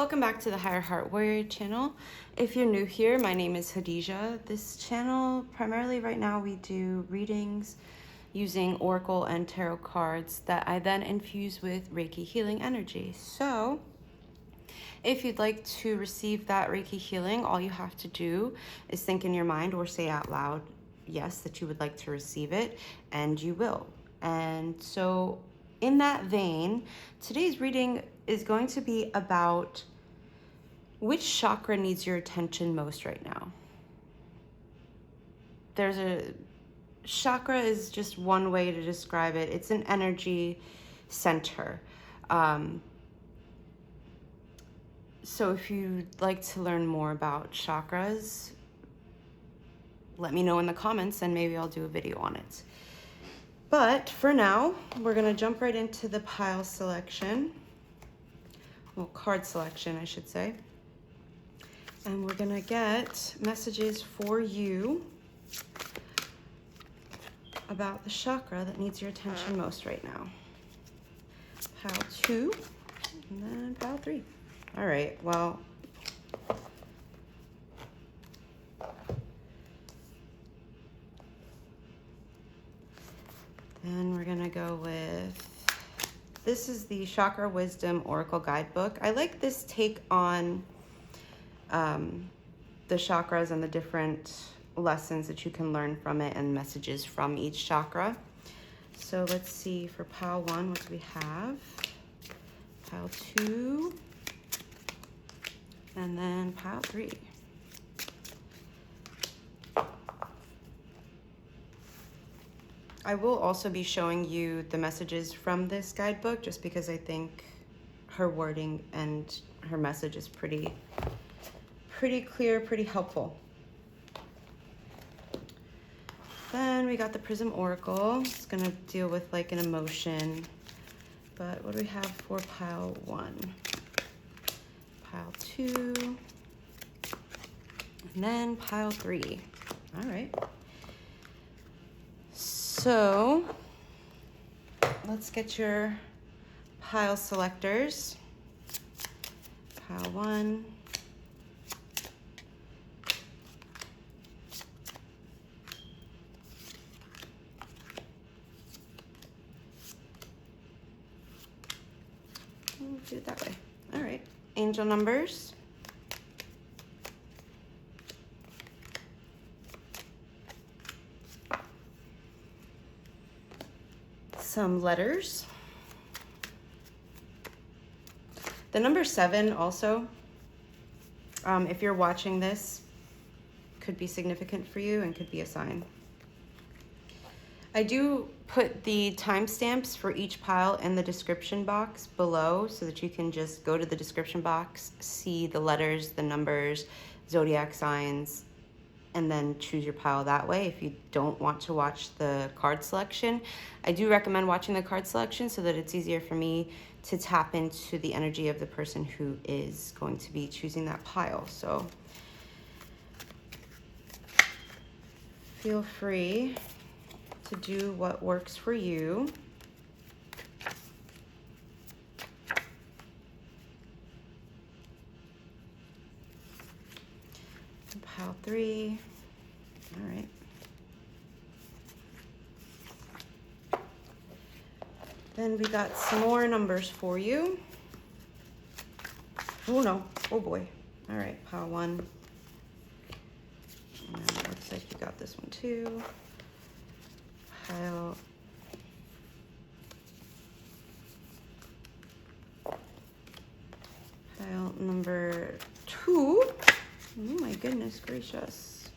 welcome back to the Higher Heart Warrior channel. If you're new here, my name is Hadija. This channel, primarily right now, we do readings using Oracle and Tarot cards that I then infuse with Reiki healing energy. So if you'd like to receive that Reiki healing, all you have to do is think in your mind or say out loud, yes, that you would like to receive it, and you will. And so in that vein, today's reading is going to be about which chakra needs your attention most right now. Chakra is just one way to describe it. It's an energy center. So if you'd like to learn more about chakras, let me know in the comments and maybe I'll do a video on it. But for now, we're gonna jump right into the pile selection. Well, card selection, I should say. And we're gonna get messages for you about the chakra that needs your attention most right now. Pile 2, and then pile 3. All right, well, then we're gonna go with, this is the Chakra Wisdom Oracle Guidebook. I like this take on the chakras and the different lessons that you can learn from it and messages from each chakra. So let's see, for pile 1, what do we have? Pile 2, and then pile 3. I will also be showing you the messages from this guidebook just because I think her wording and her message is pretty clear, pretty helpful. Then we got the Prism Oracle. It's gonna deal with like an emotion. But what do we have for pile 1? Pile 2, and then pile 3. All right. So let's get your pile selectors. Pile 1. We'll do it that way. All right. Angel numbers. Some letters. The number 7 also, if you're watching this, could be significant for you and could be a sign. I do put the timestamps for each pile in the description box below so that you can just go to the description box, see the letters, the numbers, zodiac signs, and then choose your pile that way. If you don't want to watch the card selection, I do recommend watching the card selection so that it's easier for me to tap into the energy of the person who is going to be choosing that pile. So feel free to do what works for you. Pile 3. All right. Then we got some more numbers for you. Oh no, oh boy. All right, pile 1. And then it looks like you got this one too. Pile number 2. Oh my goodness gracious.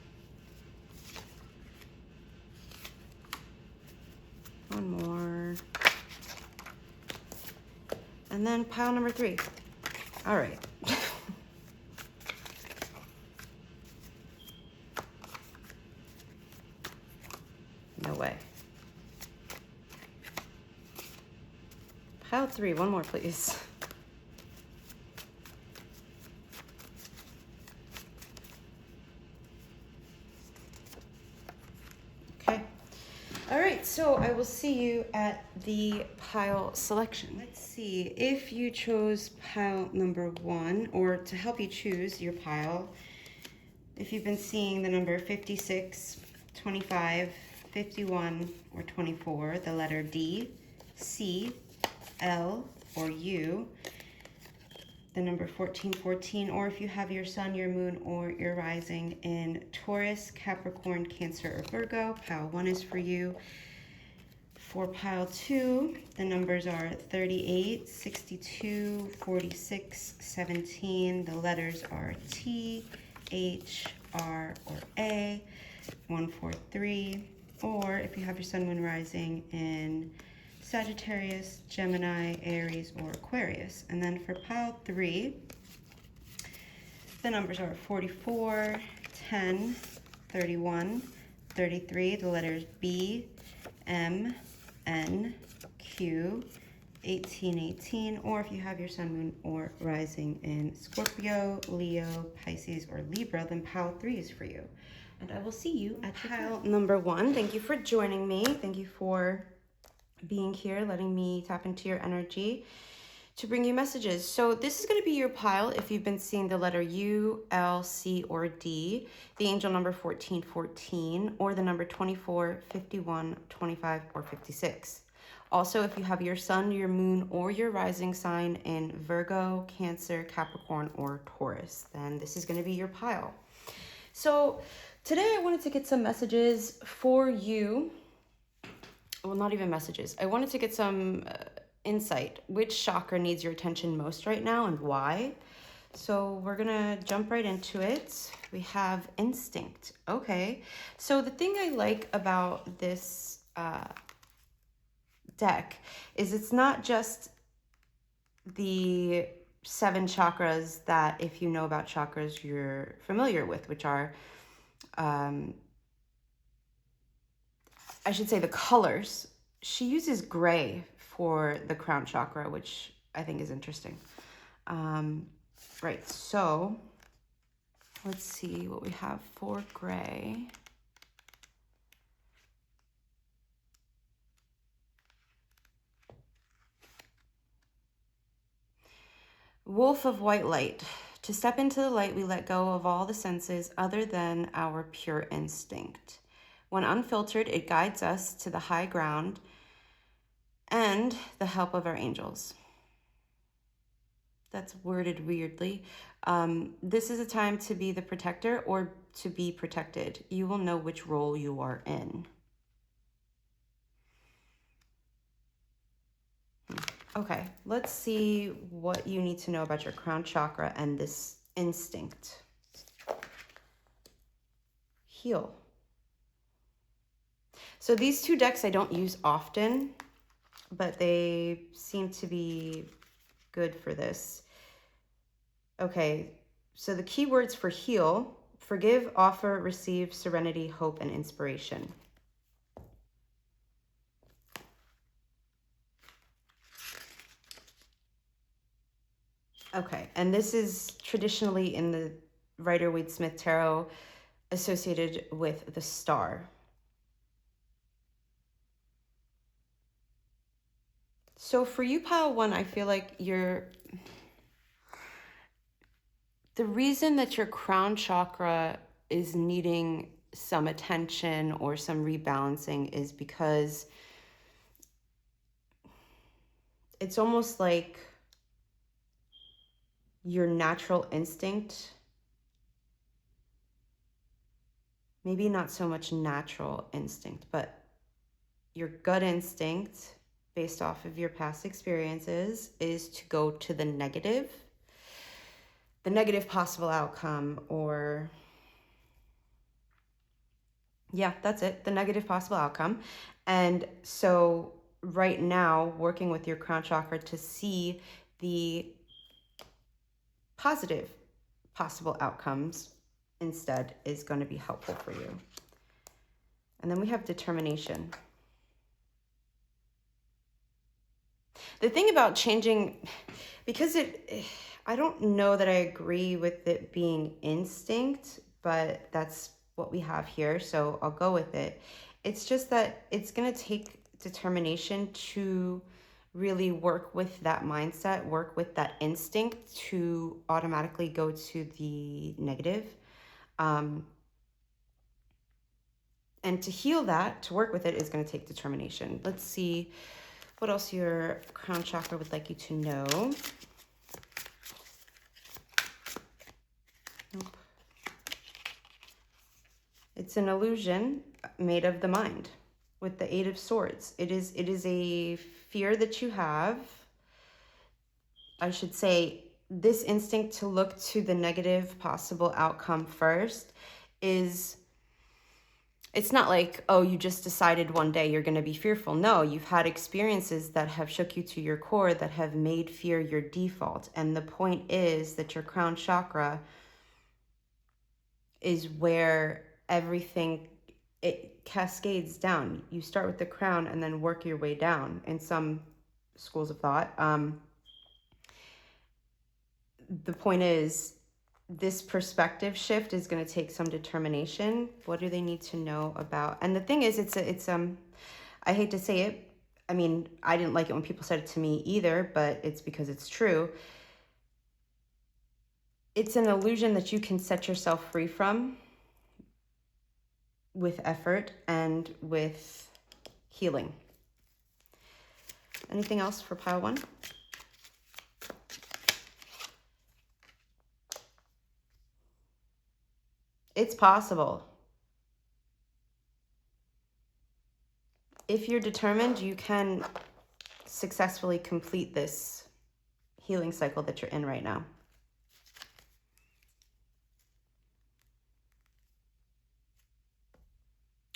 One more. And then pile number 3. All right. No way. Pile 3, one more please. Okay. All right. right, so I will see you at the pile selection. Let's see if you chose pile number 1, or to help you choose your pile, if you've been seeing the number 56, 25, 51, or 24, the letter D, C, L, or U, the number 1414, or if you have your sun, your moon, or your rising in Taurus, Capricorn, Cancer, or Virgo, pile 1 is for you. For pile 2, the numbers are 38, 62, 46, 17. The letters are T, H, R, or A, 143. Or if you have your sun, moon, rising in Sagittarius, Gemini, Aries, or Aquarius. And then for pile 3, the numbers are 44, 10, 31, 33. The letters B, M, N, Q, 18, 18. Or if you have your sun, moon, or rising in Scorpio, Leo, Pisces, or Libra, then pile 3 is for you. And I will see you at pile number 1. Thank you for joining me. Thank you for being here, letting me tap into your energy to bring you messages. So this is going to be your pile if you've been seeing the letter U, L, C, or D, the angel number 1414, or the number 24, 51, 25, or 56. Also, if you have your sun, your moon, or your rising sign in Virgo, Cancer, Capricorn, or Taurus, then this is going to be your pile. So today I wanted to get some messages for you. Well, not even messages. I wanted to get some insight. Which chakra needs your attention most right now and why? So we're going to jump right into it. We have instinct. Okay. So the thing I like about this deck is it's not just the 7 chakras that, if you know about chakras, you're familiar with, which are I should say the colors. She uses gray for the crown chakra, which I think is interesting. Right, so let's see what we have for gray. Wolf of white light. To step into the light, we let go of all the senses other than our pure instinct. When unfiltered, it guides us to the high ground and the help of our angels. That's worded weirdly. This is a time to be the protector or to be protected. You will know which role you are in. Okay, let's see what you need to know about your crown chakra and this instinct. Heal. So these 2 decks I don't use often, but they seem to be good for this. Okay, so the key words for heal: forgive, offer, receive, serenity, hope, and inspiration. Okay, and this is traditionally in the Rider-Waite-Smith Tarot associated with the star. So for you, pile 1, I feel like the reason that your crown chakra is needing some attention or some rebalancing is because it's almost like your natural instinct, maybe not so much natural instinct, but your gut instinct based off of your past experiences is to go to the negative possible outcome, or yeah, that's it, the negative possible outcome. And so right now, working with your crown chakra to see the positive possible outcomes instead is going to be helpful for you. And then we have determination. The thing about changing, because I don't know that I agree with it being instinct, but that's what we have here, so I'll go with it. It's just that it's going to take determination to really work with that mindset, work with that instinct to automatically go to the negative. And to heal that, to work with it, is going to take determination. Let's see what else your crown chakra would like you to know. Nope. It's an illusion made of the mind with the Eight of Swords. It is a fear that you have. I should say this instinct to look to the negative possible outcome first is, it's not like, oh, you just decided one day you're going to be fearful. No, you've had experiences that have shook you to your core, that have made fear your default. And the point is that your crown chakra is where everything, it cascades down. You start with the crown and then work your way down in some schools of thought. The point is, this perspective shift is going to take some determination. What do they need to know about? And the thing is, it's I hate to say it. I mean, I didn't like it when people said it to me either, but it's because it's true. It's an illusion that you can set yourself free from with effort and with healing. Anything else for pile one? It's possible. If you're determined, you can successfully complete this healing cycle that you're in right now.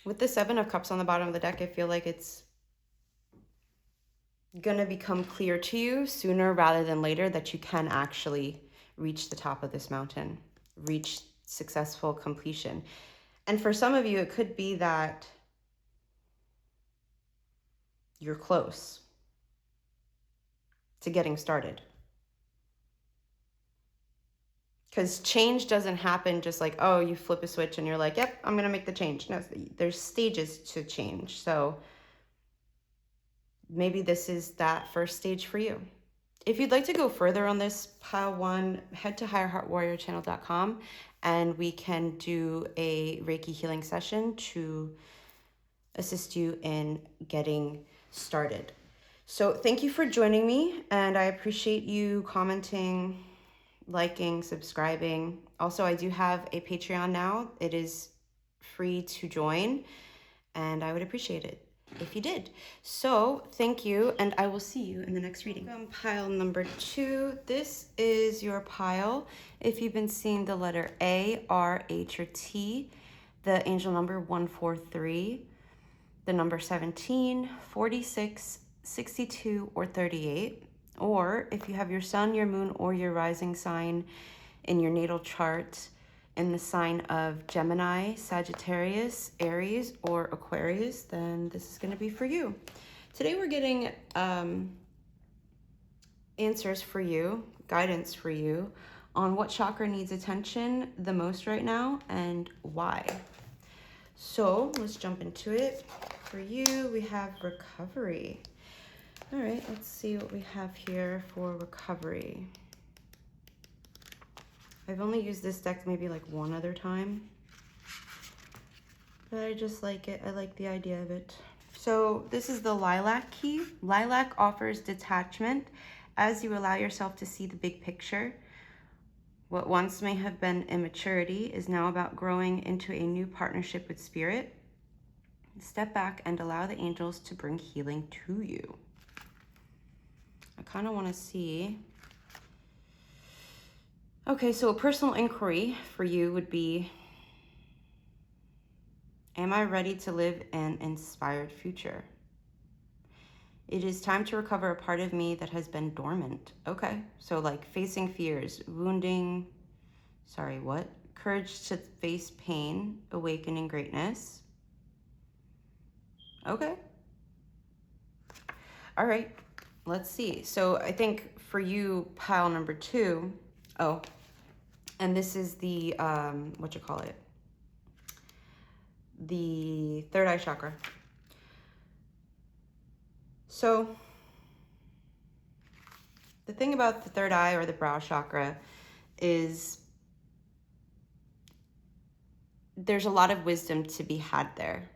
With the Seven of Cups on the bottom of the deck, I feel like it's going to become clear to you sooner rather than later that you can actually reach the top of this mountain, reach successful completion. And for some of you, it could be that you're close to getting started. Because change doesn't happen just like, oh, you flip a switch and you're like, yep, I'm going to make the change. No, there's stages to change. So maybe this is that first stage for you. If you'd like to go further on this pile one, head to higherheartwarriorchannel.com and we can do a Reiki healing session to assist you in getting started. So thank you for joining me, and I appreciate you commenting, liking, subscribing. Also, I do have a Patreon now. It is free to join, and I would appreciate it if you did. So thank you, and I will see you in the next reading. Pile number 2. This is your pile. If you've been seeing the letter A, R, H, or T, the angel number 143, the number 17, 46, 62, or 38. Or if you have your sun, your moon, or your rising sign in your natal chart in the sign of Gemini, Sagittarius, Aries, or Aquarius, then this is going to be for you. Today we're getting answers for you, guidance for you on what chakra needs attention the most right now and why. So let's jump into it. For you, we have recovery. All right, let's see what we have here for recovery. I've only used this deck maybe like one other time, but I just like it. I like the idea of it. So this is the lilac key. Lilac offers detachment as you allow yourself to see the big picture. What once may have been immaturity is now about growing into a new partnership with spirit. Step back and allow the angels to bring healing to you. I kind of want to see. Okay, so a personal inquiry for you would be, am I ready to live an inspired future? It is time to recover a part of me that has been dormant. Okay, so like facing fears, wounding, courage to face pain, awakening greatness. Okay. All right, let's see. So I think for you, pile number 2, and this is the, the third eye chakra. So the thing about the third eye or the brow chakra is there's a lot of wisdom to be had there.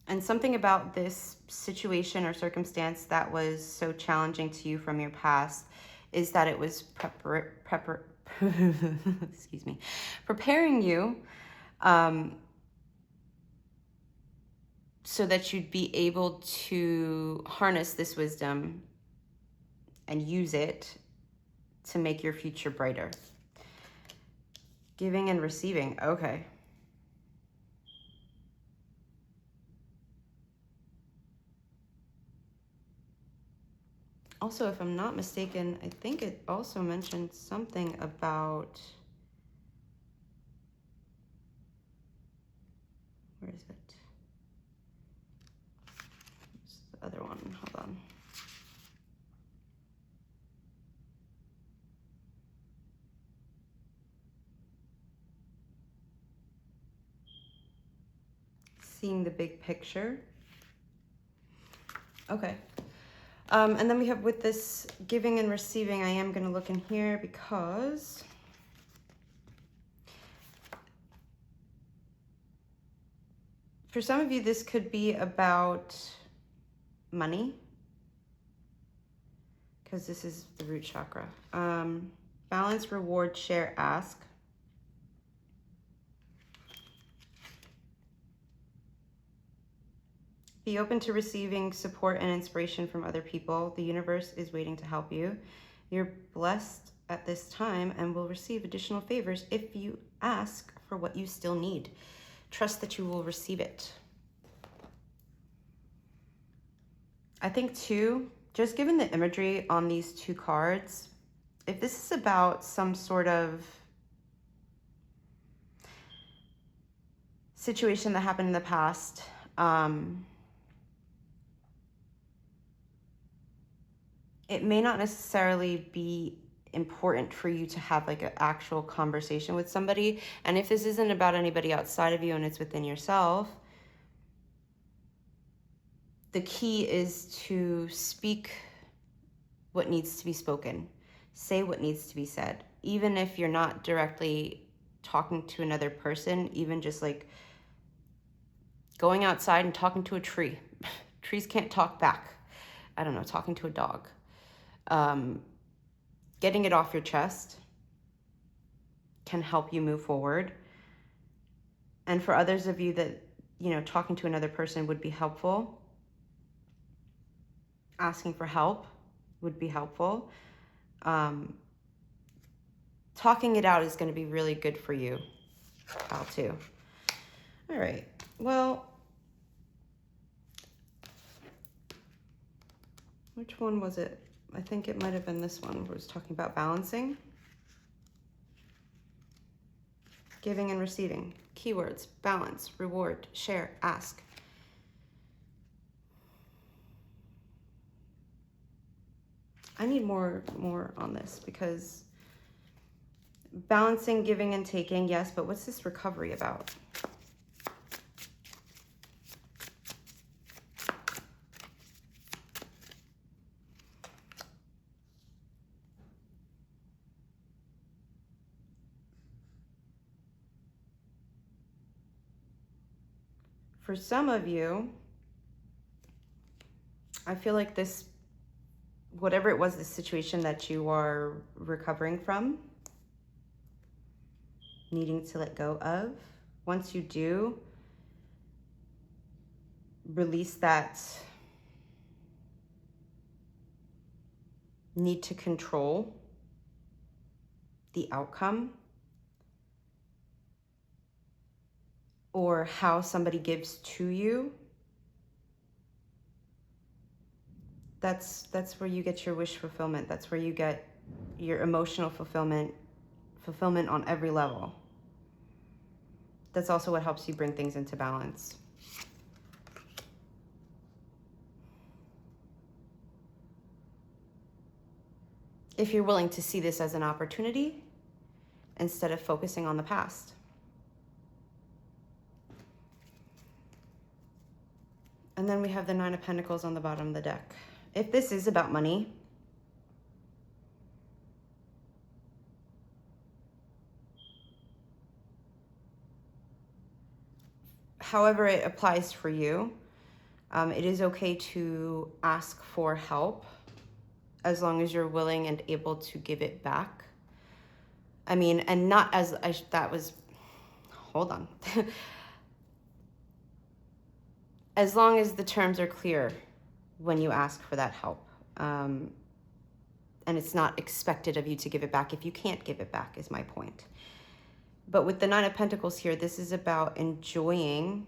And something about this situation or circumstance that was so challenging to you from your past is that it was preparing you so that you'd be able to harness this wisdom and use it to make your future brighter. Giving and receiving, okay. Also, if I'm not mistaken, I think it also mentioned something about, where is it? Where's the other one? Hold on. Seeing the big picture. Okay. And then we have with this giving and receiving, I am going to look in here because for some of you, this could be about money, because this is the root chakra. Balance, reward, share, ask. Be open to receiving support and inspiration from other people. The universe is waiting to help you. You're blessed at this time and will receive additional favors if you ask for what you still need. Trust that you will receive it. I think too, just given the imagery on these two cards, if this is about some sort of situation that happened in the past, it may not necessarily be important for you to have like an actual conversation with somebody. And if this isn't about anybody outside of you and it's within yourself, the key is to speak what needs to be spoken. Say what needs to be said. Even if you're not directly talking to another person, even just like going outside and talking to a tree. Trees can't talk back. I don't know, talking to a dog. Getting it off your chest can help you move forward. And for others of you that, you know, talking to another person would be helpful. Asking for help would be helpful. Talking it out is going to be really good for you, Al, too. All right. Well, which one was it? I think it might have been this one where it was talking about balancing. Giving and receiving. Keywords: balance, reward, share, ask. I need more on this because balancing, giving and taking, yes, but what's this recovery about? For some of you, I feel like this, whatever it was, the situation that you are recovering from, needing to let go of, once you do, release that need to control the outcome or how somebody gives to you. That's where you get your wish fulfillment. That's where you get your emotional fulfillment on every level. That's also what helps you bring things into balance. If you're willing to see this as an opportunity instead of focusing on the past. And then we have the Nine of Pentacles on the bottom of the deck. If this is about money, however it applies for you, it is okay to ask for help as long as you're willing and able to give it back. I mean, and not as, that was, hold on. As long as the terms are clear when you ask for that help. And it's not expected of you to give it back if you can't give it back, is my point. But with the Nine of Pentacles here, this is about enjoying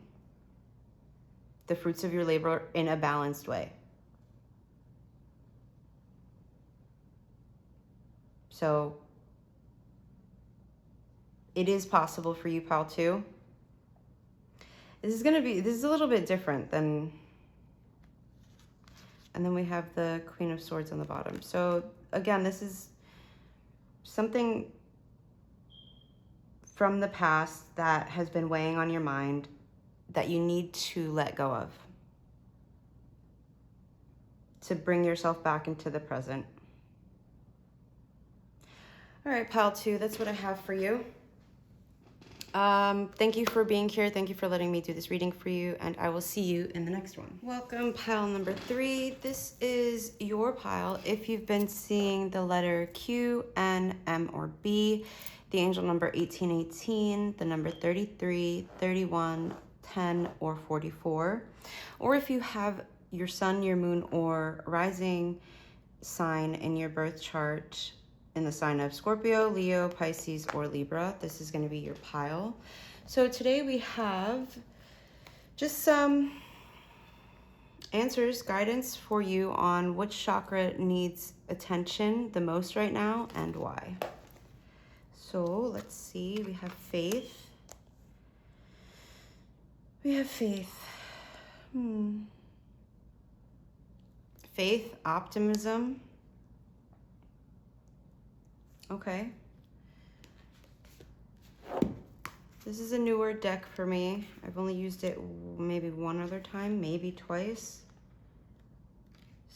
the fruits of your labor in a balanced way. So it is possible for you, pal, too. This is a little bit different than, and then we have the Queen of Swords on the bottom. So again, this is something from the past that has been weighing on your mind that you need to let go of, to bring yourself back into the present. All right, pile 2, that's what I have for you. Thank you for being here. Thank you for letting me do this reading for you, and I will see you in the next one. Welcome, pile number 3. This is your pile. If you've been seeing the letter Q, N, M, or B, the angel number 1818, the number 33, 31, 10, or 44, or if you have your sun, your moon, or rising sign in your birth chart in the sign of Scorpio, Leo, Pisces, or Libra, this is going to be your pile. So today we have just some answers, guidance for you on which chakra needs attention the most right now and why. So let's see, we have faith. We have faith. Faith, optimism. Okay. This is a newer deck for me. I've only used it maybe one other time, maybe twice.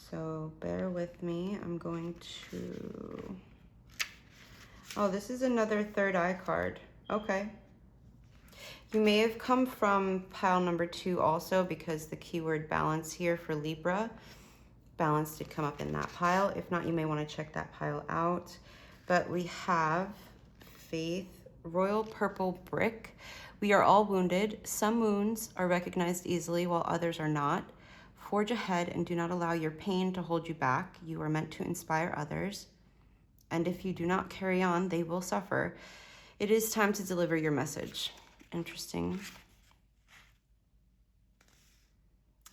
So bear with me. I'm going to... Oh, this is another third eye card. Okay. You may have come from pile number 2 also, because the keyword balance here for Libra. Balance did come up in that pile. If not, you may want to check that pile out. But we have faith, royal purple brick. We are all wounded. Some wounds are recognized easily while others are not. Forge ahead and do not allow your pain to hold you back. You are meant to inspire others. And if you do not carry on, they will suffer. It is time to deliver your message. Interesting.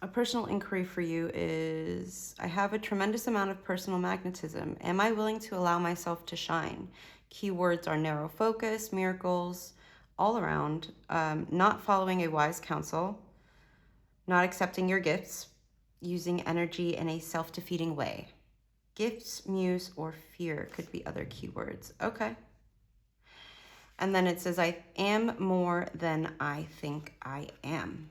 A personal inquiry for you is, I have a tremendous amount of personal magnetism. Am I willing to allow myself to shine? Keywords are narrow focus, miracles, all around, not following a wise counsel, not accepting your gifts, using energy in a self-defeating way. Gifts, muse, or fear could be other keywords. Okay. And then it says, I am more than I think I am.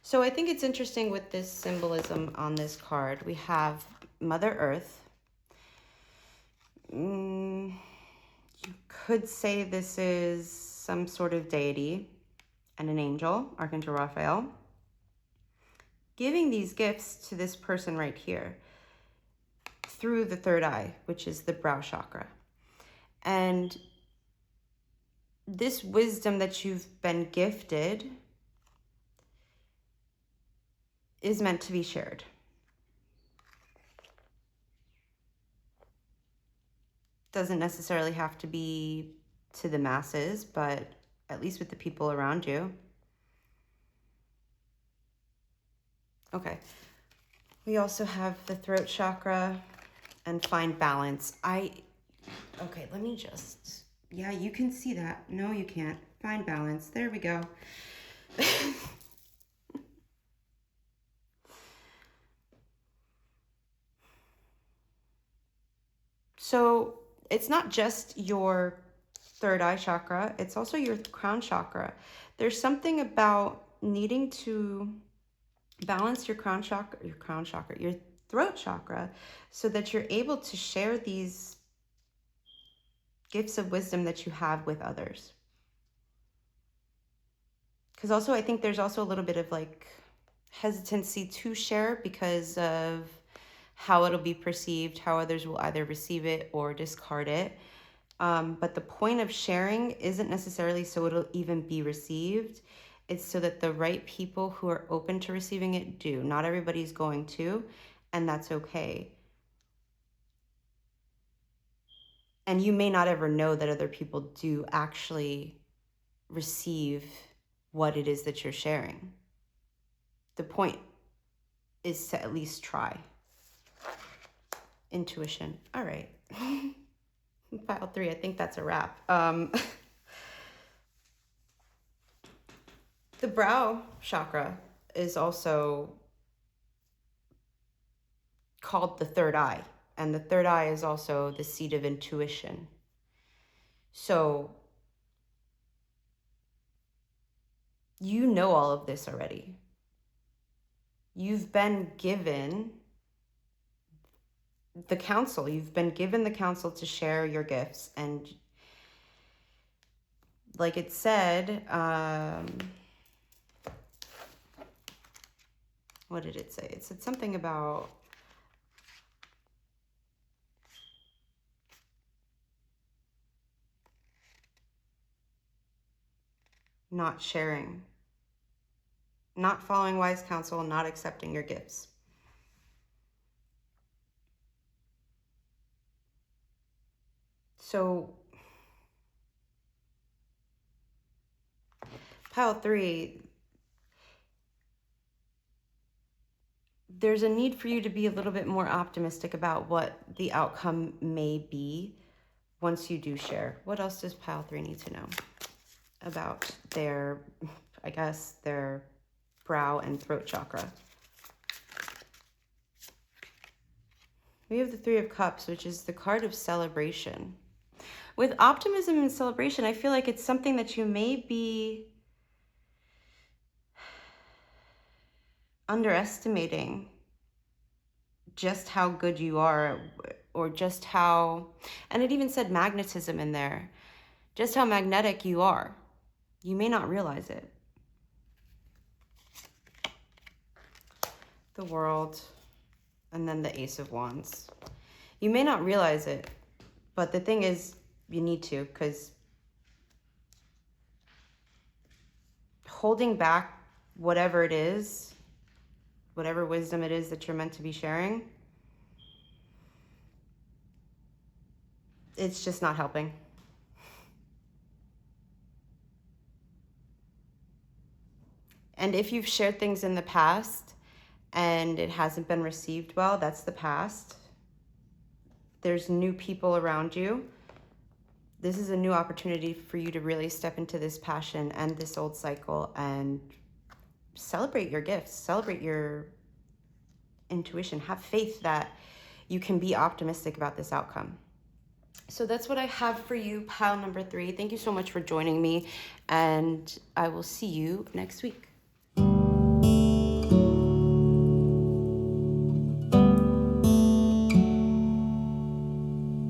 So I think it's interesting with this symbolism on this card. We have Mother Earth. You could say this is some sort of deity and an angel, Archangel Raphael, giving these gifts to this person right here through the third eye, which is the brow chakra. And this wisdom that you've been gifted is meant to be shared. Doesn't necessarily have to be to the masses, but at least with the people around you. Okay. We also have the throat chakra and find balance. Okay, let me just, yeah, you can see that. No, you can't. Find balance. There we go. So it's not just your third eye chakra, it's also your crown chakra. There's something about needing to balance your your throat chakra, so that you're able to share these gifts of wisdom that you have with others. Because also, I think there's also a little bit of like hesitancy to share because of how it'll be perceived, how others will either receive it or discard it. But the point of sharing isn't necessarily so it'll even be received. It's so that the right people who are open to receiving it do. Not everybody's going to, and that's okay. And you may not ever know that other people do actually receive what it is that you're sharing. The point is to at least try. Intuition. All right. Pile 3, I think that's a wrap. The brow chakra is also called the third eye. And the third eye is also the seat of intuition. So you know all of this already. You've been given the counsel. You've been given the counsel to share your gifts. And like it said, what did it say? It said something about not sharing, not following wise counsel, not accepting your gifts. So pile 3, there's a need for you to be a little bit more optimistic about what the outcome may be once you do share. What else does pile 3 need to know about their, I guess, their brow and throat chakra? We have the 3 of Cups, which is the card of celebration. With optimism and celebration, I feel like it's something that you may be underestimating just how good you are, or just how, and it even said magnetism in there, just how magnetic you are. You may not realize it. The World, and then the Ace of Wands. You may not realize it, but the thing is, you need to, because holding back whatever it is, whatever wisdom it is that you're meant to be sharing, it's just not helping. And if you've shared things in the past and it hasn't been received well, that's the past. There's new people around you. This is a new opportunity for you to really step into this passion and this old cycle and celebrate your gifts, celebrate your intuition, have faith that you can be optimistic about this outcome. So that's what I have for you, pile number 3. Thank you so much for joining me, and I will see you next week.